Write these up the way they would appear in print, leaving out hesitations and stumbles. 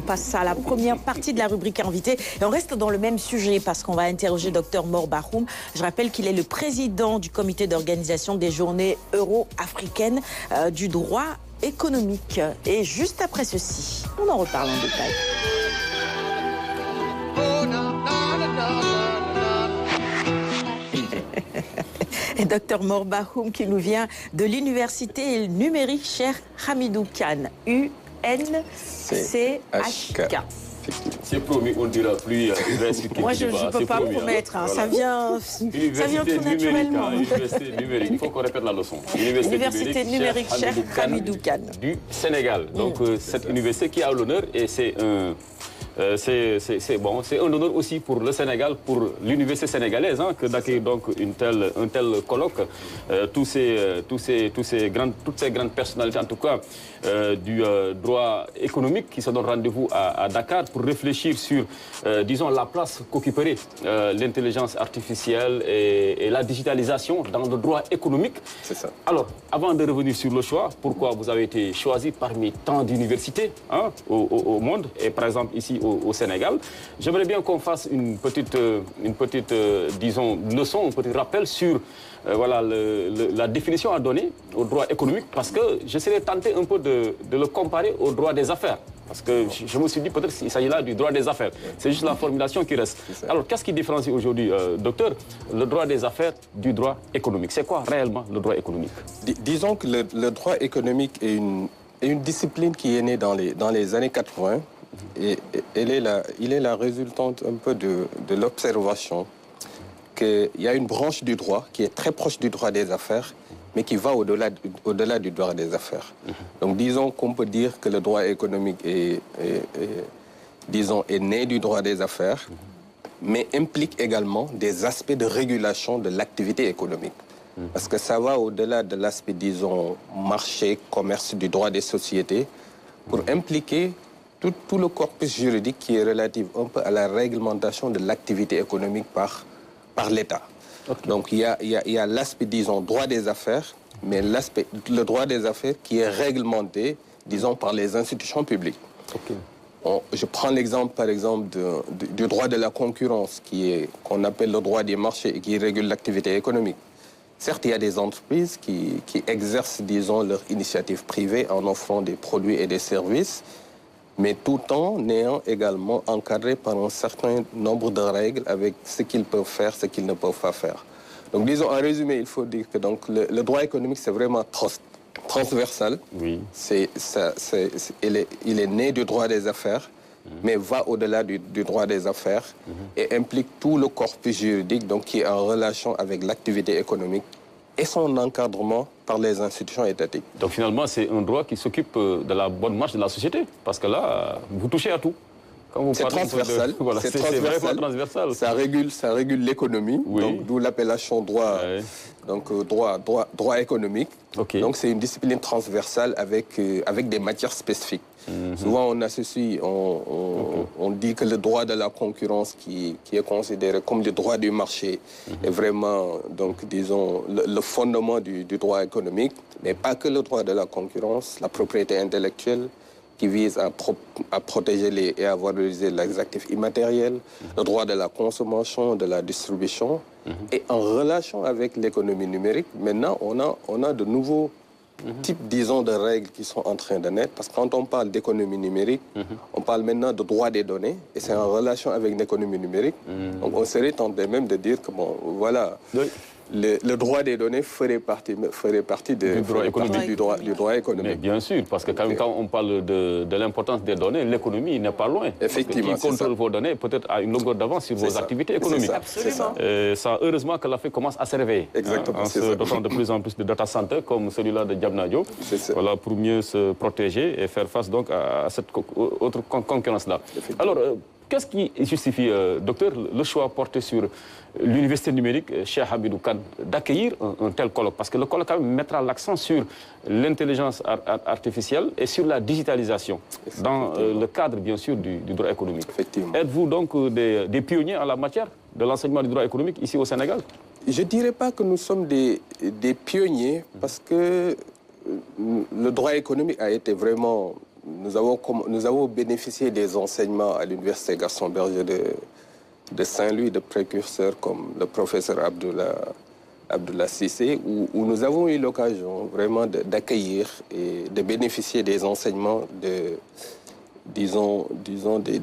passe à la première partie de la rubrique invité. Et on reste dans le même sujet parce qu'on va interroger Dr Mor Bahoum. Je rappelle qu'il est le président du comité d'organisation des journées euro-africaines du droit économique. Et juste après ceci, on en reparle en détail. Et Dr Mor Bahoum qui nous vient de l'université numérique Cheikh Hamidou Kane, UNCHK. C'est promis, on ne dira plus université. Moi, je ne peux pas promettre. Hein. Voilà. Ça vient tout naturellement. Université numérique, il faut qu'on répète la leçon. Université numérique Cheikh Hamidou Kane du Sénégal. Donc, cette université qui a l'honneur et c'est un... c'est bon, c'est un honneur aussi pour le Sénégal, pour l'université sénégalaise, hein, que d'accueillir donc un tel colloque. Toutes ces grandes personnalités, en tout cas, du droit économique qui se donnent rendez-vous à Dakar pour réfléchir sur, disons, la place qu'occuperait l'intelligence artificielle et la digitalisation dans le droit économique. C'est ça. Alors, avant de revenir sur le choix, pourquoi vous avez été choisi parmi tant d'universités hein, au monde, et par exemple ici au Sénégal, j'aimerais bien qu'on fasse une petite disons, leçon, un petit rappel sur voilà, la définition à donner au droit économique, parce que je serais tenté un peu de le comparer au droit des affaires. Parce que je me suis dit peut-être qu'il s'agit là du droit des affaires. C'est juste la formulation qui reste. Alors, qu'est-ce qui différencie aujourd'hui, docteur, le droit des affaires du droit économique? C'est quoi réellement le droit économique? Disons que le droit économique est une discipline qui est née dans les années 80. Et il est la résultante un peu de l'observation qu'il y a une branche du droit qui est très proche du droit des affaires, mais qui va au-delà du droit des affaires. Donc disons qu'on peut dire que le droit économique est né du droit des affaires, mais implique également des aspects de régulation de l'activité économique. Parce que ça va au-delà de l'aspect, disons, marché, commerce, du droit des sociétés, pour impliquer tout le corpus juridique qui est relatif un peu à la réglementation de l'activité économique par l'État. Okay. Donc il y a l'aspect, disons, droit des affaires, mais le droit des affaires qui est réglementé, disons, par les institutions publiques. Okay. Je prends l'exemple, par exemple, du droit de la concurrence, qu'on appelle le droit des marchés et qui régule l'activité économique. Certes, il y a des entreprises qui exercent, disons, leur initiative privée en offrant des produits et des services, mais tout en ayant également encadré par un certain nombre de règles avec ce qu'ils peuvent faire, ce qu'ils ne peuvent pas faire. Donc, disons, en résumé, il faut dire que donc, le droit économique, c'est vraiment transversal. Oui. Il est né du droit des affaires, mais va au-delà du droit des affaires et implique tout le corpus juridique donc, qui est en relation avec l'activité économique et son encadrement par les institutions étatiques. Donc finalement, c'est un droit qui s'occupe de la bonne marche de la société, parce que là, vous touchez à tout. C'est transversal. Voilà, c'est vraiment transversal. Ça régule l'économie, oui. D'où l'appellation droit, donc, droit économique. Okay. Donc c'est une discipline transversale avec des matières spécifiques. Souvent on associe, on dit que le droit de la concurrence qui est considéré comme le droit du marché est vraiment, donc, disons, le fondement du droit économique, mais pas que le droit de la concurrence, la propriété intellectuelle, qui vise à protéger et à valoriser les actifs immatériels, le droit de la consommation, de la distribution. Et en relation avec l'économie numérique, maintenant, on a de nouveaux types, disons, de règles qui sont en train de naître. Parce que quand on parle d'économie numérique, on parle maintenant de droit des données, et c'est en relation avec l'économie numérique. Donc on serait tenté même de dire que, bon, voilà... Le droit des données ferait partie du droit économique. Mais bien sûr, parce que quand on parle de l'importance des données, l'économie n'est pas loin. Effectivement. Qui contrôle vos données peut-être à une longueur d'avance sur vos activités économiques. Absolument. Ça, heureusement que l'Afrique commence à se réveiller. Exactement. En se dotant de plus en plus de data centers comme celui-là de Diamniadio. Voilà, pour mieux se protéger et faire face donc à cette autre concurrence-là. Alors, qu'est-ce qui justifie, docteur, le choix porté sur l'université numérique Cheikh Hamidou Kane d'accueillir un tel colloque? Parce que le colloque quand même mettra l'accent sur l'intelligence artificielle et sur la digitalisation dans le cadre, bien sûr, du droit économique. Êtes-vous donc des pionniers en la matière de l'enseignement du droit économique ici au Sénégal? Je ne dirais pas que nous sommes des pionniers parce que le droit économique a été vraiment nous avons bénéficié des enseignements à l'Université Gaston Berger de Saint-Louis, de précurseurs comme le professeur Abdullah Cissé, où nous avons eu l'occasion vraiment d'accueillir et de bénéficier des enseignements des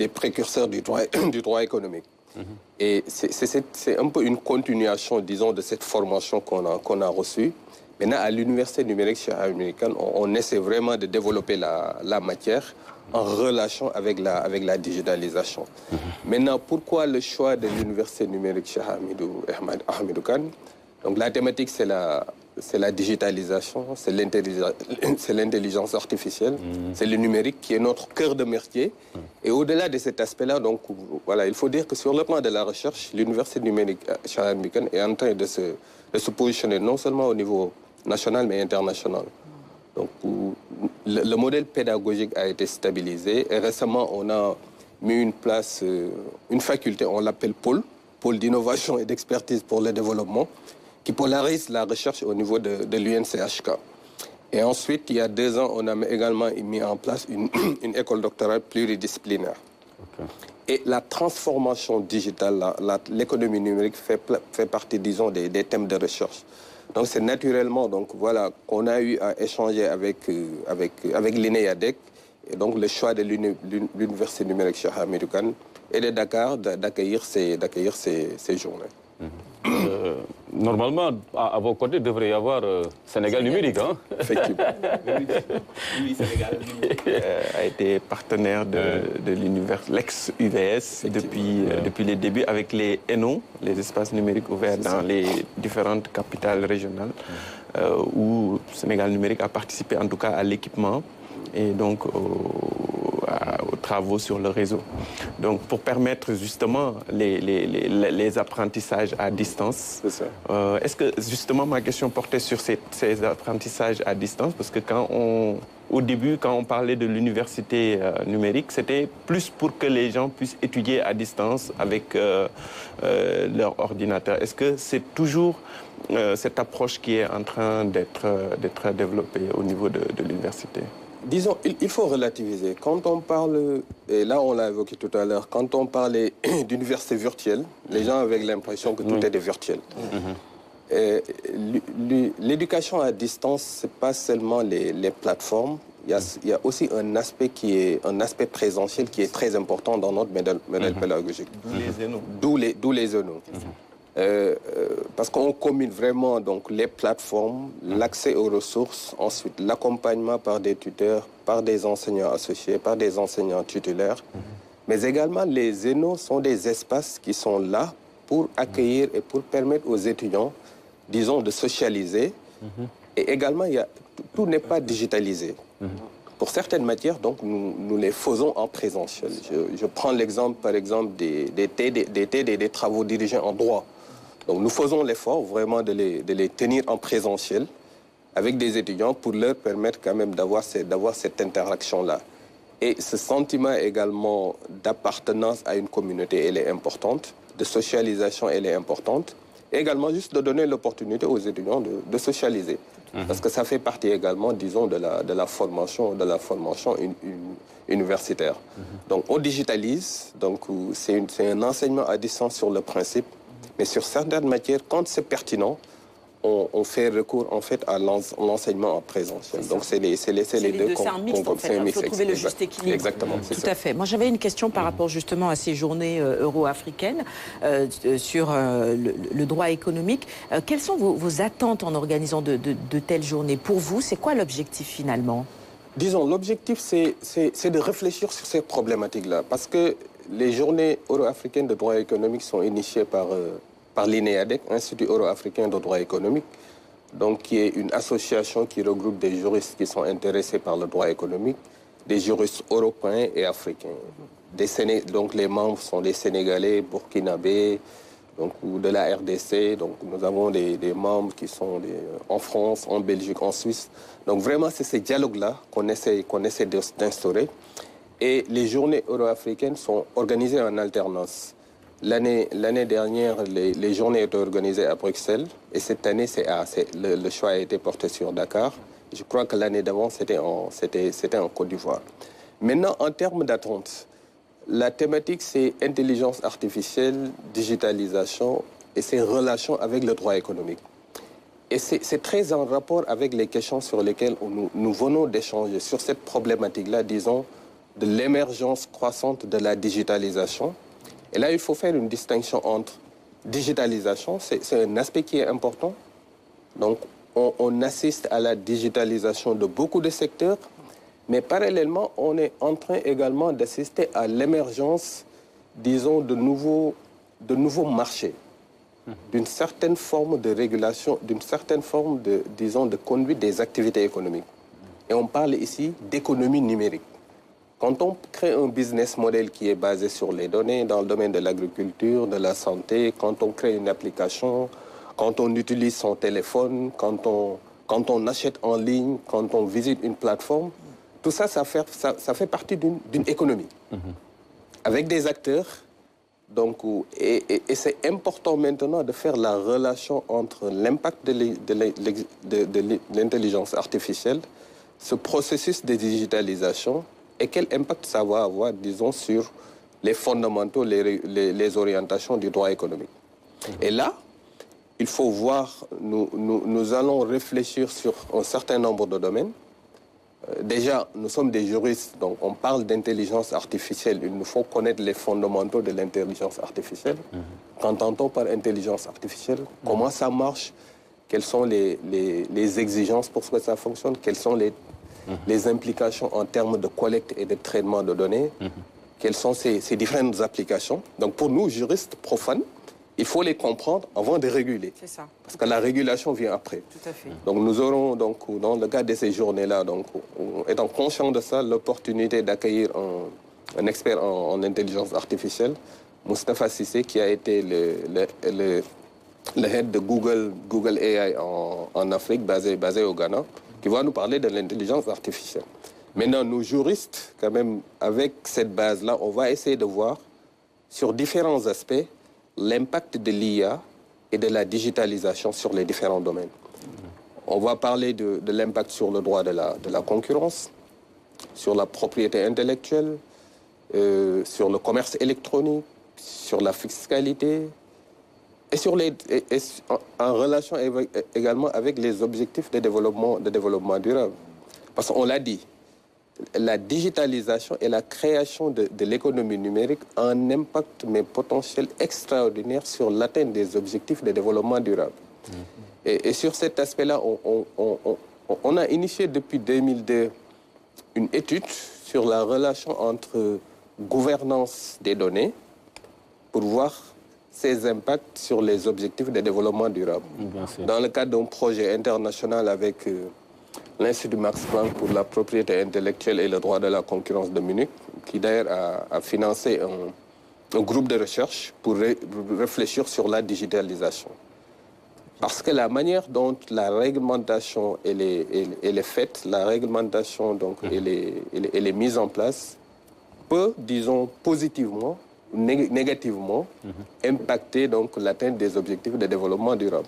précurseurs du droit économique. Et c'est un peu une continuation, disons, de cette formation qu'on a reçue. Maintenant, à l'Université numérique chez American, on essaie vraiment de développer la matière en relation avec la digitalisation. Maintenant, pourquoi le choix de l'Université numérique chez Ahmedou Kane? Donc, la thématique, c'est la digitalisation, c'est l'intelligence artificielle, c'est le numérique qui est notre cœur de métier. Et au-delà de cet aspect-là, donc, voilà, il faut dire que sur le plan de la recherche, l'Université numérique chez Ahmedou est en train de se positionner non seulement au niveau national, mais international. Donc, le modèle pédagogique a été stabilisé et récemment, on a mis une faculté, on l'appelle pôle d'innovation et d'expertise pour le développement, qui polarise la recherche au niveau de l'UNCHK. Et ensuite, il y a 2 ans, on a également mis en place une école doctorale pluridisciplinaire. Okay. Et la transformation digitale, l'économie numérique fait partie, disons, des thèmes de recherche. Donc c'est naturellement qu'on a eu à échanger avec l'INEADEC, et donc le choix de l'Université numérique Cheikh Hamidou Kane et de Dakar d'accueillir ces journées. Normalement, à vos côtés, il devrait y avoir Sénégal numérique. Hein? Effectivement. Oui, Sénégal numérique a été partenaire de l'ex-UVS depuis les débuts avec les ENO, les espaces numériques ouverts dans les différentes capitales régionales, où Sénégal numérique a participé en tout cas à l'équipement et donc aux travaux sur le réseau. Donc, pour permettre justement les apprentissages à distance, est-ce que justement ma question portait sur ces apprentissages à distance? Parce que au début, quand on parlait de l'université numérique, c'était plus pour que les gens puissent étudier à distance avec leur ordinateur. Est-ce que c'est toujours cette approche qui est en train d'être développée au niveau de l'université? Disons, il faut relativiser. Quand on parle, et là on l'a évoqué tout à l'heure, quand on parlait d'université virtuelle, les gens avaient l'impression que tout était virtuel. L'éducation à distance, ce n'est pas seulement les plateformes, il y a aussi un aspect présentiel qui est très important dans notre modèle pédagogique. D'où les ENO. Parce qu'on combine vraiment donc, les plateformes, l'accès aux ressources, ensuite l'accompagnement par des tuteurs, par des enseignants associés, par des enseignants titulaires. Mais également, les ENO sont des espaces qui sont là pour accueillir et pour permettre aux étudiants, disons, de socialiser. Et également, tout n'est pas digitalisé. Pour certaines matières, donc, nous les faisons en présentiel. Je prends l'exemple, par exemple, des travaux dirigés en droit. Donc nous faisons l'effort vraiment de les tenir en présentiel avec des étudiants pour leur permettre quand même d'avoir cette interaction-là. Et ce sentiment également d'appartenance à une communauté, elle est importante, de socialisation, elle est importante. Et également juste de donner l'opportunité aux étudiants de socialiser. Parce que ça fait partie également, disons, de la formation universitaire. Donc on digitalise, donc c'est un enseignement à distance sur le principe. Mais sur certaines matières, quand c'est pertinent, on fait recours en fait à l'enseignement en présentiel. Donc c'est les deux. C'est un mix en fait. Il faut trouver le juste équilibre. Exactement. Tout à fait. Moi j'avais une question par rapport justement à ces journées euro-africaines sur le droit économique. Quelles sont vos attentes en organisant de telles journées? Pour vous, c'est quoi l'objectif finalement? Disons, l'objectif c'est de réfléchir sur ces problématiques-là. Parce que les journées euro-africaines de droit économique sont initiées par l'INEADEC, Institut euro-africain de droit économique, donc qui est une association qui regroupe des juristes qui sont intéressés par le droit économique, des juristes européens et africains. Donc les membres sont des Sénégalais, Burkinabés, donc, ou de la RDC. Donc nous avons des membres qui sont en France, en Belgique, en Suisse. Donc vraiment, c'est ces dialogues-là qu'on essaie d'instaurer. Et les journées euro-africaines sont organisées en alternance. L'année dernière, les journées étaient organisées à Bruxelles. Et cette année, le choix a été porté sur Dakar. Je crois que l'année d'avant, c'était en Côte d'Ivoire. Maintenant, en termes d'attente, la thématique, c'est intelligence artificielle, digitalisation et ses relations avec le droit économique. Et c'est très en rapport avec les questions sur lesquelles nous venons d'échanger sur cette problématique-là, disons, de l'émergence croissante de la digitalisation. Et là, il faut faire une distinction entre digitalisation, c'est un aspect qui est important. Donc, on assiste à la digitalisation de beaucoup de secteurs, mais parallèlement, on est en train également d'assister à l'émergence, disons, de nouveaux marchés, d'une certaine forme de régulation, d'une certaine forme de, disons, de conduite des activités économiques. Et on parle ici d'économie numérique. Quand on crée un business model qui est basé sur les données dans le domaine de l'agriculture, de la santé, quand on crée une application, quand on utilise son téléphone, quand on achète en ligne, quand on visite une plateforme, tout ça, ça fait partie d'une économie. Avec des acteurs. Donc, et c'est important maintenant de faire la relation entre l'impact de l'intelligence artificielle, ce processus de digitalisation, et quel impact ça va avoir, disons, sur les fondamentaux, les orientations du droit économique. Et là, il faut voir, nous allons réfléchir sur un certain nombre de domaines. Déjà, nous sommes des juristes, donc on parle d'intelligence artificielle. Il nous faut connaître les fondamentaux de l'intelligence artificielle. Qu'entend-on par intelligence artificielle? Comment ça marche? Quelles sont les exigences pour que ça fonctionne? Quelles sont les implications en termes de collecte et de traitement de données? Quelles sont ces différentes applications? Donc pour nous, juristes profanes, il faut les comprendre avant de réguler. C'est ça. Parce que la régulation vient après. Tout à fait. Donc nous aurons, donc, dans le cadre de ces journées-là, donc, étant conscients de ça, l'opportunité d'accueillir un expert en intelligence artificielle, Moustapha Cissé, qui a été le head de Google AI en Afrique, basé au Ghana, qui va nous parler de l'intelligence artificielle. Maintenant, nous juristes, quand même, avec cette base-là, on va essayer de voir sur différents aspects l'impact de l'IA et de la digitalisation sur les différents domaines. On va parler de l'impact sur le droit de la concurrence, sur la propriété intellectuelle, sur le commerce électronique, sur la fiscalité, et en relation également avec les objectifs de développement durable. Parce qu'on l'a dit, la digitalisation et la création de l'économie numérique a un impact, mais potentiel, extraordinaire sur l'atteinte des objectifs de développement durable. Et sur cet aspect-là, on a initié depuis 2002 une étude sur la relation entre gouvernance des données pour voir ses impacts sur les objectifs de développement durable. Dans le cadre d'un projet international avec l'Institut Max Planck pour la propriété intellectuelle et le droit de la concurrence de Munich, qui d'ailleurs a financé un groupe de recherche pour réfléchir sur la digitalisation. Parce que la manière dont la réglementation elle est faite, la réglementation donc, elle est mise en place, peut, disons, positivement ou négativement impacter donc l'atteinte des objectifs de développement durable.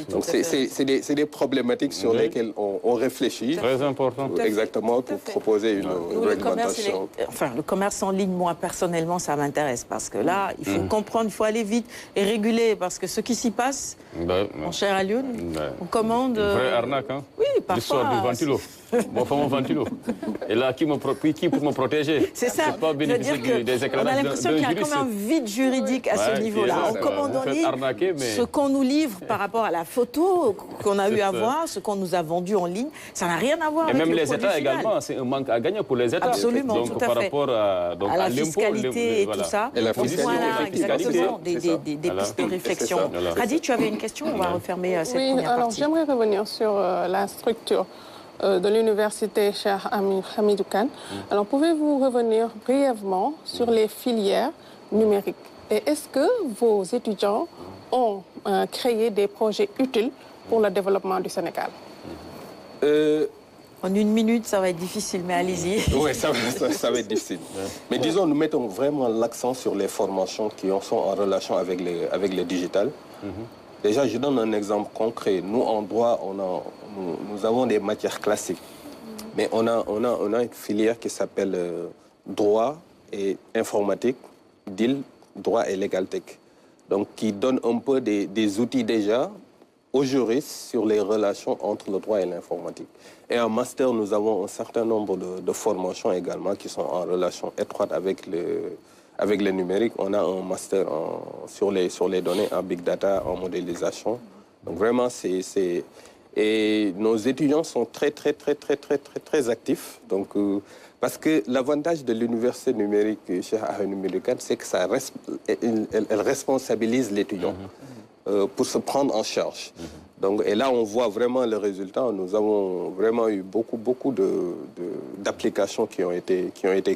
Donc c'est des problématiques sur lesquelles on réfléchit. Très important. Exactement, pour proposer une réglementation. Le commerce en ligne, moi personnellement, ça m'intéresse parce que là, il faut comprendre, il faut aller vite et réguler parce que ce qui s'y passe, mon cher Alioune, on commande... Une vraie arnaque, hein? Oui, parfois... L'histoire du ventilo. Mon fameux ventilo. Et là, qui pour me protéger? C'est ça. C'est pas bénéficier des éclairs. On a l'impression qu'il y a comme un vide juridique à ce niveau-là. On commande en ligne ce qu'on nous livre par rapport à la photo qu'on a eu à voir, ce qu'on nous a vendu en ligne, ça n'a rien à voir avec le produit final. Et même les États également, c'est un manque à gagner pour les États. Absolument, donc, tout à fait. Par rapport à la fiscalité et tout ça. Et la fiscalité. Voilà, exactement, des pistes de réflexion. Radi, tu avais une question? On va refermer cette première partie. Alors j'aimerais revenir sur la structure de l'université Cheikh Hamidou Kane. Alors pouvez-vous revenir brièvement sur les filières numériques? Et est-ce que vos étudiants ont créé des projets utiles pour le développement du Sénégal? En une minute, ça va être difficile, mais allez-y. Oui, ça va être difficile. Mais disons, nous mettons vraiment l'accent sur les formations qui sont en relation avec le digital. Déjà, je donne un exemple concret. Nous, en droit, nous avons des matières classiques. Mais on a une filière qui s'appelle droit et informatique, DIL, droit et légaltech. Donc, qui donne un peu des outils déjà aux juristes sur les relations entre le droit et l'informatique. Et en master, nous avons un certain nombre de formations également qui sont en relation étroite avec le numérique. On a un master sur les données en big data, en modélisation. Donc vraiment, et nos étudiants sont très actifs. Donc, parce que l'avantage de l'université numérique chez Ahmed Medioukane, c'est que elle responsabilise l'étudiant pour se prendre en charge. Donc, et là, on voit vraiment le résultat. Nous avons vraiment eu beaucoup d'applications qui ont été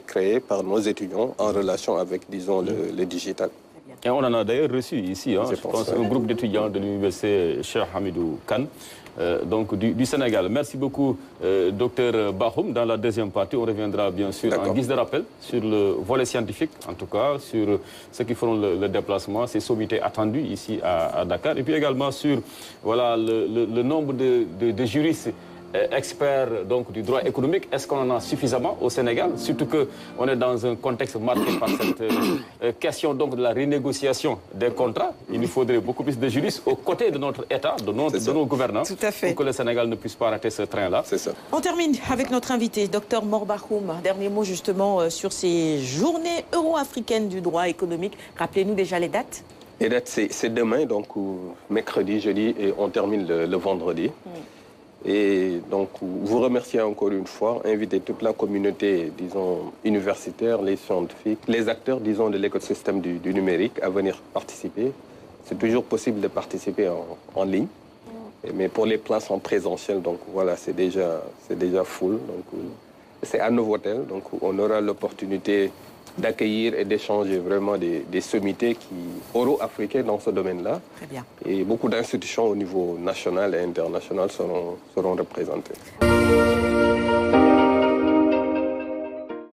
créées par nos étudiants en relation avec, disons, le digital. Et on en a d'ailleurs reçu ici, je pense, un groupe d'étudiants de l'université Cheikh Hamidou Kane, donc du Sénégal. Merci beaucoup, docteur Bahoum. Dans la deuxième partie, on reviendra bien sûr en guise de rappel sur le volet scientifique, en tout cas, sur ceux qui feront le déplacement, ces sommités attendues ici à Dakar, et puis également sur voilà, le nombre de juristes experts donc, du droit économique. Est-ce qu'on en a suffisamment au Sénégal? Surtout qu'on est dans un contexte marqué par cette question donc, de la renégociation des contrats. Il nous faudrait beaucoup plus de juristes aux côtés de notre État, de nos gouvernants, pour que le Sénégal ne puisse pas rater ce train-là. C'est ça. On termine avec notre invité, Dr Mor Bahoum. Dernier mot justement sur ces journées euro-africaines du droit économique. Rappelez-nous déjà les dates. Les dates, c'est demain, donc mercredi, jeudi, et on termine le vendredi. Et donc, vous remercier encore une fois, inviter toute la communauté, disons, universitaire, les scientifiques, les acteurs, disons, de l'écosystème du numérique à venir participer. C'est toujours possible de participer en ligne, mais pour les places en présentiel, donc voilà, c'est déjà full. Donc, c'est à Novotel, donc on aura l'opportunité d'accueillir et d'échanger vraiment des sommités euro-africaines dans ce domaine-là. Très bien. Et beaucoup d'institutions au niveau national et international seront représentées.